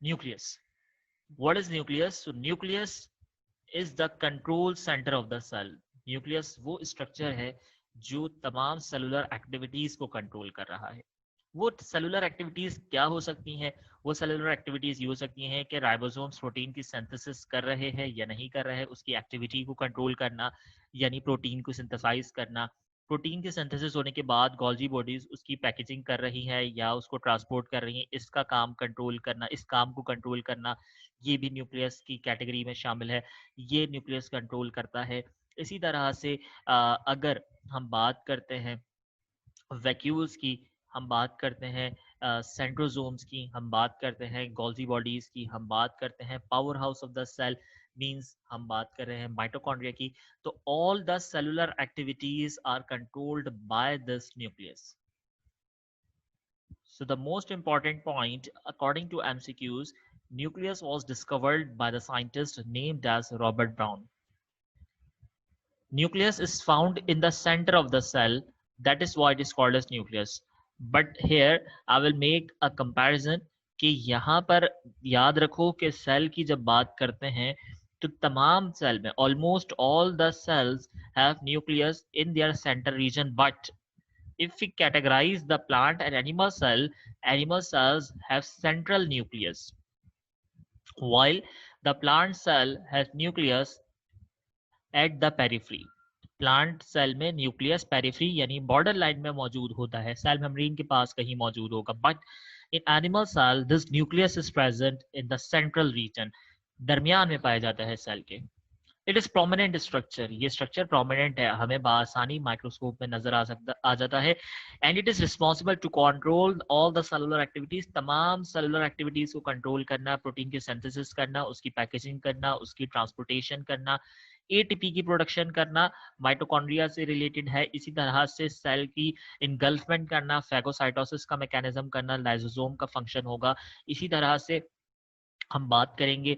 Nucleus. What is nucleus? So nucleus is the control center of the cell. Nucleus वो structure है जो तमाम cellular activities को control कर रहा है. वो सेलुलर एक्टिविटीज क्या हो सकती हैं? वो सेलुलर एक्टिविटीज ये हो सकती हैं कि राइबोसोम्स प्रोटीन की सिंथेसिस कर रहे हैं या नहीं कर रहे हैं, उसकी एक्टिविटी को कंट्रोल करना, यानी प्रोटीन को सिंथेसाइज करना. प्रोटीन के सिंथेसिस होने के बाद गोल्जी बॉडीज उसकी पैकेजिंग कर रही है या उसको ट्रांसपोर्ट कर रही है, इसका काम कंट्रोल करना, इस काम को कंट्रोल करना, ये भी न्यूक्लियस की कैटेगरी में शामिल है. ये न्यूक्लियस कंट्रोल करता है. इसी तरह से अगर हम बात करते हैं वैक्यूल्स की, हम बात करते हैं सेंट्रोसोम्स की, हम बात करते हैं गोल्जी बॉडीज की, हम बात करते हैं power house of the cell means हम बात कर रहे हैं माइटोकॉन्ड्रिया की, तो all the cellular activities are controlled by this nucleus. So the most important point according to MCQs, nucleus was discovered by the scientist named as Robert Brown. Nucleus is found in the center of the cell, that is why it is called as nucleus. But here I will make a comparison कि यहाँ पर याद रखो कि cell की जब बात करते हैं तो तमाम सेल में almost all the cells have nucleus in their center region, but if we categorize the plant and animal cell, animal cells have central nucleus, while the plant cell has nucleus at the periphery. Plant cell में nucleus periphery यानी border line में मौजूद होता है, cell membrane के पास कहीं मौजूद होगा. But in animal cell this nucleus is present in the central region, दरमियान में पाया जाता है सेल के. इट इज प्रोमिनेंट स्ट्रक्चर, ये स्ट्रक्चर प्रोमिनेंट है, हमें बासानी माइक्रोस्कोप में नजर आ जाता है. And it is responsible to control all the cellular activities, तमाम सेलुलर एक्टिविटीज को कंट्रोल करना, प्रोटीन की सिंथेसिस करना, उसकी पैकेजिंग करना, उसकी ट्रांसपोर्टेशन करना, एटीपी की प्रोडक्शन करना माइटोकॉन्ड्रिया से रिलेटेड है. इसी तरह से सेल की इनगल्फमेंट करना, फैगोसाइटोसिस का मैकेनिज्म करना लाइसोसोम का फंक्शन होगा. इसी तरह से हम बात करेंगे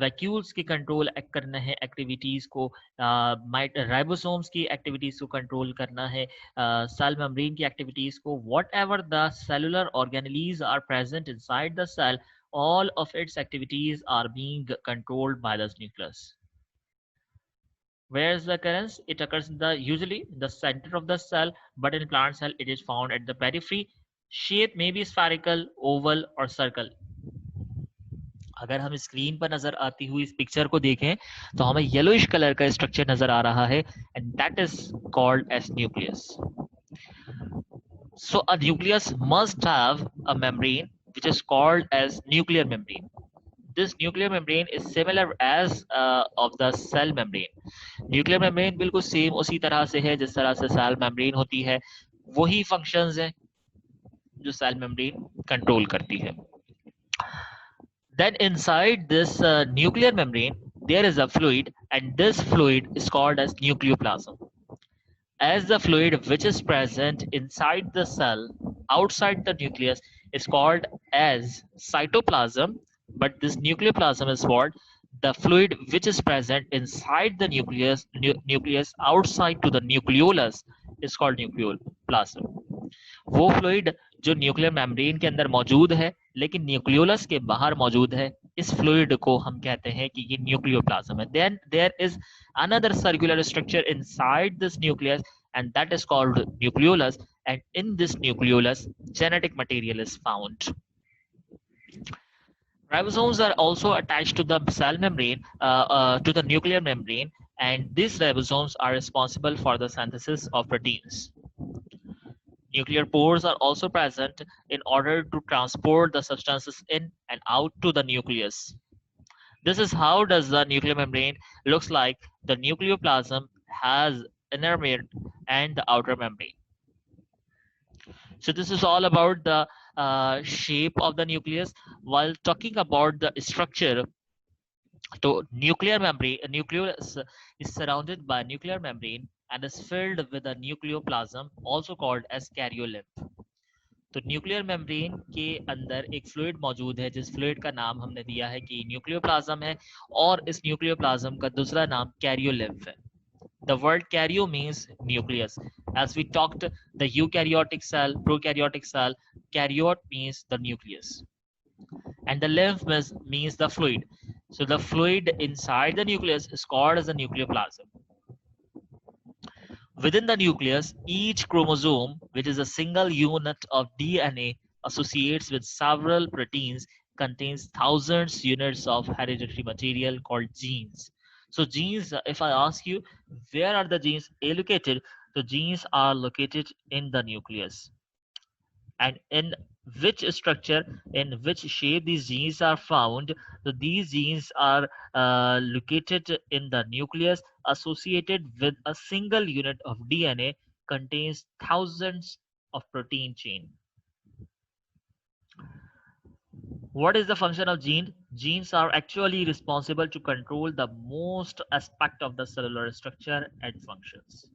वैक्यूल्स की कंट्रोल करना है एक्टिविटीज को, राइबोसोम्स की एक्टिविटीज को कंट्रोल करना है, सेल मेम्ब्रेन की एक्टिविटीज को. Whatever the cellular organelles are present inside the cell, all of its activities are being controlled by the nucleus. Where is the occurrence? It occurs in the usually in the center of the cell, but in plant cell it is found at the periphery. Shape may be spherical, oval or circle. अगर हम screen पर नजर आती हुई इस picture को देखें तो हमें येलोइश कलर का स्ट्रक्चर नजर आ रहा है, and that is called as nucleus. So a nucleus must have a membrane which is called as nuclear membrane. This nuclear membrane is similar as of the cell membrane. Nuclear membrane बिल्कुल same उसी तरह से है जिस तरह से cell membrane होती है, वही functions हैं जो cell membrane control करती है. Then inside this nuclear membrane there is a fluid, and this fluid is called as nucleoplasm. As the fluid which is present inside the cell outside the nucleus is called as cytoplasm, but this nucleoplasm is what? The fluid which is present inside the nucleus outside to the nucleolus is called nucleoplasm. वो fluid जो nuclear membrane के अंदर मौजूद है लेकिन nucleolus के बाहर मौजूद है, इस फ्लूइड को हम कहते हैं कि ये न्यूक्लियोप्लाज्म है. Then there is another circular structure inside this nucleus, and that is called nucleolus, and in this nucleolus genetic material is found. Ribosomes are also attached to the cell membrane, to the nuclear membrane, and these ribosomes are responsible for the synthesis of proteins. Nuclear pores are also present in order to transport the substances in and out to the nucleus. This is how does the nuclear membrane looks like. The nucleoplasm has inner membrane and the outer membrane. So this is all about the shape of the nucleus. While talking about the structure, so nuclear membrane, nucleus is surrounded by nuclear membrane and is filled with a nucleoplasm, also called as karyolymph. तो nuclear membrane के अंदर एक fluid मौजूद है जिस fluid का नाम हमने दिया है कि न्यूक्लियोप्लाज्म है, और इस न्यूक्लियोप्लाज्म का दूसरा नाम karyolymph है. The word karyo means nucleus. As we talked, the eukaryotic cell, prokaryotic cell, Karyote means the nucleus. And the lymph means the fluid. So the fluid inside the nucleus is called as the nucleoplasm. Within the nucleus, each chromosome, which is a single unit of DNA, associates with several proteins, contains thousands units of hereditary material called genes. So genes, if I ask you, where are the genes located? The genes are located in the nucleus. And in which structure, in which shape these genes are found. So these genes are located in the nucleus, associated with a single unit of DNA, contains thousands of protein chain. What is the function of gene? Genes are actually responsible to control the most aspect of the cellular structure and functions.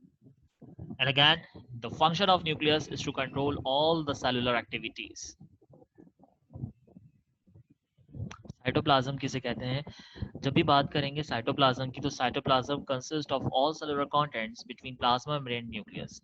And again, the function of nucleus is to control all the cellular activities. Cytoplasm किसे कहते हैं? जब भी बात करेंगे cytoplasm की, तो cytoplasm consist of all cellular contents between plasma membrane nucleus.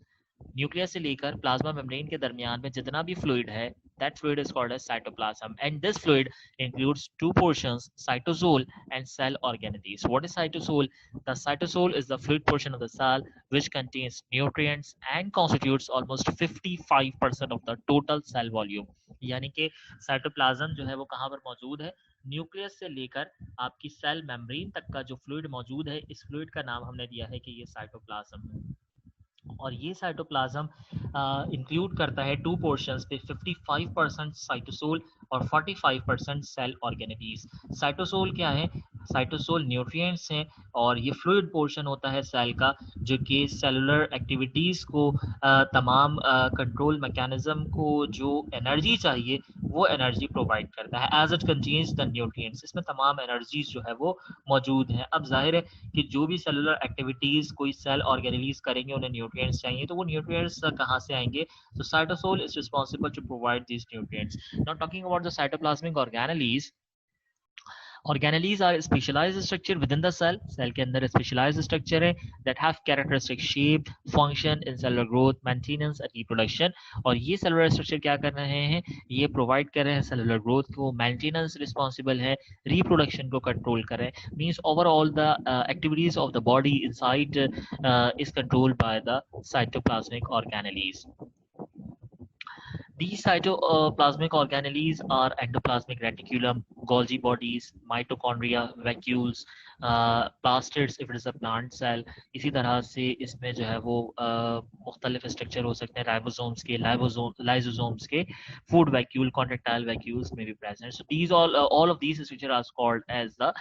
Nucleus से लेकर प्लाज्मा मेम्ब्रेन के दरमियान में जितना भी फ्लूइड है, that fluid is called as cytoplasm, and this fluid includes two portions, cytosol and cell organelles. What is cytosol? The cytosol is the fluid portion of the cell which contains nutrients and constitutes almost 55% of the total cell volume. यानी कि cytoplasm जो है वो कहाँ पर मौजूद है? Nucleus से लेकर आपकी सेल मेम्ब्रेन तक का जो फ्लूइड मौजूद है, इस फ्लूइड का नाम हमने दिया है कि ये साइटोप्लाज्म है. और ये साइटोप्लाज्म इंक्लूड करता है टू पोर्शंस पे 55% साइटोसोल और 45% सेल ऑर्गेनेलीज. साइटोसोल क्या है? साइटोसोल न्यूट्रिएंट्स हैं और ये फ्लूइड पोर्शन होता है सेल का, जो कि सेलुलर एक्टिविटीज को तमाम कंट्रोल मैकेनिज्म को जो एनर्जी चाहिए वो एनर्जी प्रोवाइड करता है. As it contains the nutrients, इसमें तमाम एनर्जीज जो है वो मौजूद है. अब जाहिर है कि जो भी सेलुलर एक्टिविटीज कोई सेल ऑर्गेनेलीज करेंगे, उन्हें न्यूट्रिएंट्स चाहिए, तो वो न्यूट्रिएंट्स कहाँ से आएंगे? So cytosol is responsible to provide these nutrients. Now talking about the cytoplasmic organelles. Organelles are specialized structure within the cell. Cell के अंदर specialized structure है that have characteristic shape, function in cellular growth, maintenance and reproduction. और ये cellular structure क्या कर रहे हैं? ये provide कर रहे हैं cellular growth को, maintenance responsible है, reproduction को control कर रहे हैं. Means overall the activities of the body inside is controlled by the cytoplasmic organelles. These cytoplasmic organelles are endoplasmic reticulum, Golgi bodies, mitochondria, vacuoles, plastids if it is a plant cell. इसी तरह से इसमें जो है वो मुख्तलिफ structure हो सकते हैं, राइबोसोम्स के, लाइसोसोम्स के, food vacuole, contractile vacuoles may be present. So these all of these structures are called as the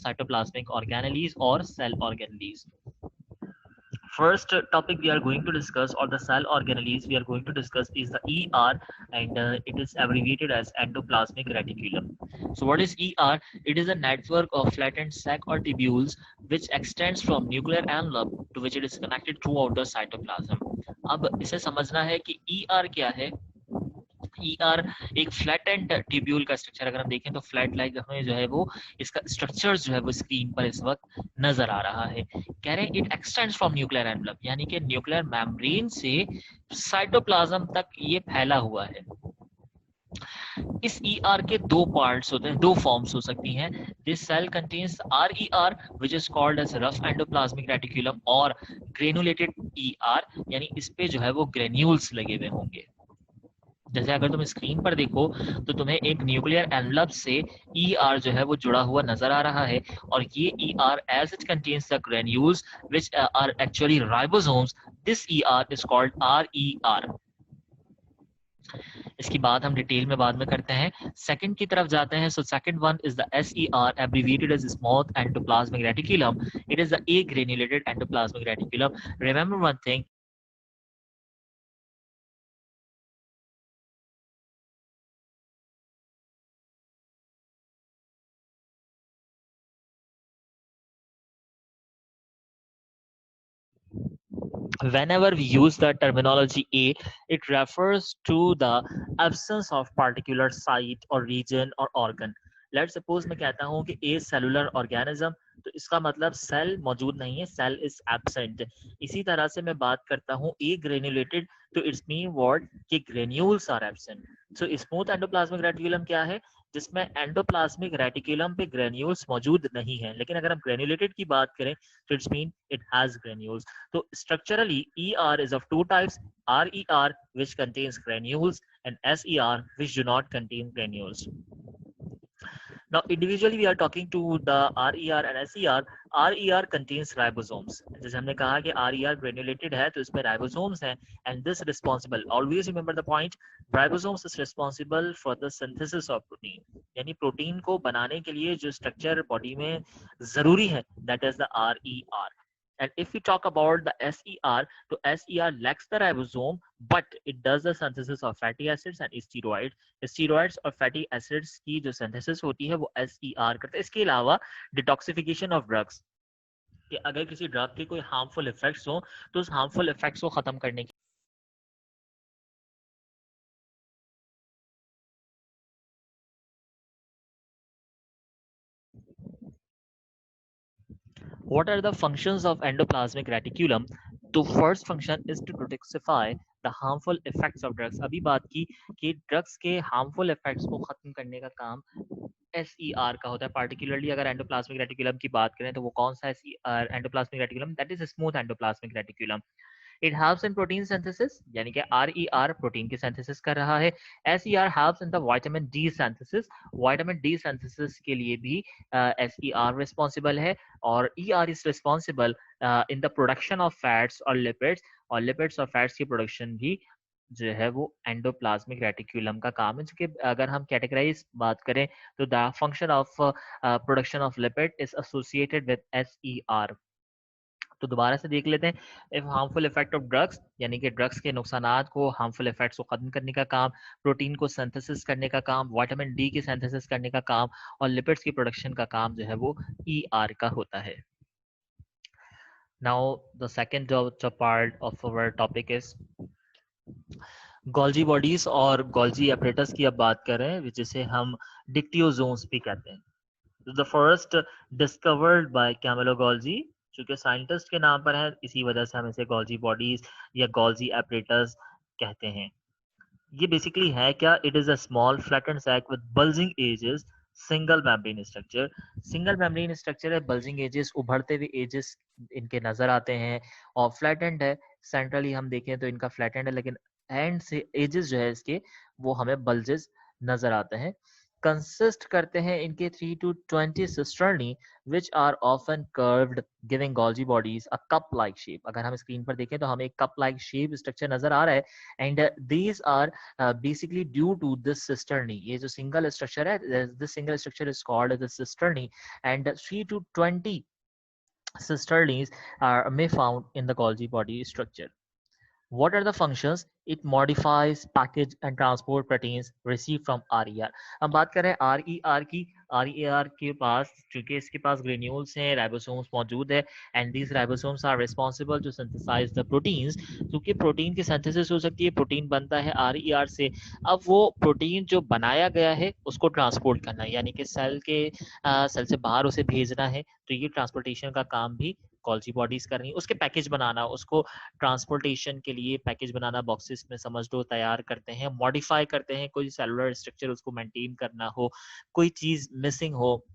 cytoplasmic organelles or cell organelles. First topic we are going to discuss, or the cell organelles we are going to discuss, is the ER, and it is abbreviated as endoplasmic reticulum. So what is ER? It is a network of flattened sac or tubules which extends from nuclear envelope to which it is connected throughout the cytoplasm. अब इसे समझना है कि ER क्या है. ER एक flat and tubule का structure. अगर हम देखें तो फ्लैट लाइक हमें जो है वो इसका स्ट्रक्चर जो है वो स्क्रीन पर इस वक्त नजर आ रहा है. कह रहे हैं it extends from nuclear envelope, यानी कि न्यूक्लियर मेम्ब्रेन से साइटोप्लाज्म तक ये फैला हुआ है. इस ER के दो पार्ट्स होते हैं, दो फॉर्म्स हो सकती हैं. This cell contains RER which is called as rough endoplasmic reticulum, और ग्रेनुलेटेड ER, यानी इस पे जो है वो ग्रेन्यूल्स लगे हुए होंगे. जैसे अगर तुम स्क्रीन पर देखो तो तुम्हें एक न्यूक्लियर एनवलप से ER जो है वो जुड़ा हुआ नजर आ रहा है, और ये ER as it contains the granules which are actually ribosomes, this ER is called RER. इसकी बात हम डिटेल में बाद में करते हैं. सेकंड की तरफ जाते हैं. So second one is the SER, abbreviated as smooth endoplasmic reticulum. It is the agranulated endoplasmic reticulum. Remember one thing, whenever we use the terminology A, it refers to the absence of particular site or region or organ. Let's suppose मैं कहता हूँ कि A cellular organism, तो इसका मतलब cell मौजूद नहीं है, सेल इज एब्सेंट. इसी तरह से मैं बात करता हूँ A granulated तो इट्स मीन व्हाट कि granules are absent. So smooth endoplasmic reticulum क्या है, जिसमें एंडोप्लाज्मिक रेटिकुलम पे ग्रेन्यूल्स मौजूद नहीं है, लेकिन अगर हम ग्रेन्युलेटेड की बात करें तो it's mean it has granules. तो structurally ER is of two types, RER which contains granules and SER which do not contain granules. Now, individually, we are talking to the RER and SER. RER contains ribosomes. जैसे हमने कहा कि RER granulated है, तो इसमें ribosomes हैं, and this responsible. Always remember the point. Ribosomes is responsible for the synthesis of protein. यानी protein को बनाने के लिए जो स्ट्रक्चर बॉडी में जरूरी है, that is the RER. And if we talk about the SER, so SER lacks the ribosome, but it does the synthesis of fatty acids and steroids. Steroids और फैटी एसिड्स की जो synthesis होती है वो SER करते हैं। इसके अलावा डिटॉक्सिफिकेशन ऑफ ड्रग्स, कि अगर किसी ड्रग के कोई हार्मफुल इफेक्ट्स हो तो उस हार्मफुल इफेक्ट्स को खत्म करने की What are the functions of endoplasmic reticulum? तो first function is to detoxify the harmful effects of drugs. अभी बात की कि ड्रग्स के हार्मफुल इफेक्ट्स को खत्म करने का काम SER का होता है। पार्टिकुलरली अगर एंडोप्लाज्मिक रेटिकुलम की बात करें तो वो कौन सा SER endoplasmic reticulum, that is smooth endoplasmic reticulum. It helps in protein synthesis, यानी कि RER प्रोटीन की सिंथेसिस कर रहा है। SER helps in the vitamin D synthesis, vitamin D synthesis के लिए भी SER रिस्पॉन्सिबल है। और ER is responsible in the production of fats और लिपिड्स, और लिपिड्स और फैट्स की प्रोडक्शन भी जो है वो एंडोप्लाज्मिक रेटिकुलम का काम है। जो कि अगर हम कैटेगराइज बात करें तो the function of production of lipid is associated with SER। तो दोबारा से देख लेते हैं। If harmful effect of drugs, यानी कि ड्रग्स के नुकसानात को, हार्मफुल इफेक्ट्स को खत्म करने का काम, प्रोटीन को सिंथेसिस करने का काम, विटामिन डी की सिंथेसिस करने का काम, और लिपिड्स की प्रोडक्शन का काम जो है वो ER का होता है। नाउ द सेकंड जो part of our topic is Golgi bodies और गोल्जी एपरेटस की अब बात कर रहे हैं, जिसे हम डिक्टियोजोम्स भी कहते हैं। The first discovered by Camillo Golgi, चूंकि साइंटिस्ट के नाम पर है इसी वजह से हम इसे गोल्जी बॉडीज या गोल्जी एपरेटस कहते हैं। ये बेसिकली है क्या, it is a small flattened sac with bulging edges, single membrane structure. Single membrane structure है, बल्जिंग एजेस, उभरते हुए एजेस इनके नजर आते हैं, और फ्लैटेंड है। सेंट्रली हम देखें तो इनका फ्लैटेंड है, लेकिन एंड से एजेस जो है इसके वो हमें बल्जेस नजर आते हैं। कंसिस्ट करते हैं इनके 3 to 20 cisternae which are often curved giving Golgi bodies a cup like shape। अगर हम स्क्रीन पर देखें तो हमें एक cup like shape स्ट्रक्चर नजर आ रहा है, and these are basically due to this cisternae। ये जो सिंगल स्ट्रक्चर है, this single structure is called the cisternae, and 3 to 20 cisternaes are may found in the Golgi body structure। What are the functions? It modifies, package and transport proteins received from RER। हम बात कर रहे हैं RER की। RER के पास, चूंकि इसके पास granules हैं, राइबोसोम्स मौजूद है, and these ribosomes are responsible to synthesize the proteins. क्योंकि प्रोटीन की सिंथेसिस हो सकती है, प्रोटीन बनता है RER से। अब वो प्रोटीन जो बनाया गया है उसको ट्रांसपोर्ट करना है, यानी कि सेल से बाहर उसे भेजना है, तो ये ट्रांसपोर्टेशन का काम भी गोल्जी बॉडीज कर रही है। उसके पैकेज बनाना, उसको ट्रांसपोर्टेशन के लिए पैकेज बनाना, बॉक्सेस में समझ लो तैयार करते हैं, मॉडिफाई करते हैं, कोई सेलुलर स्ट्रक्चर उसको मेंटेन करना हो, कोई चीज मिसिंग हो,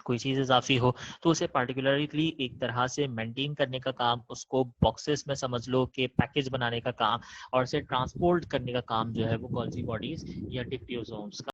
कोई चीज इजाफी हो, तो उसे पार्टिकुलरली एक तरह से मेंटेन करने का काम, उसको बॉक्सेस में समझ लो कि पैकेज बनाने का काम, और उसे ट्रांसपोर्ट करने का काम जो है वो गोल्जी बॉडीज या डिक्टियोसोम्स का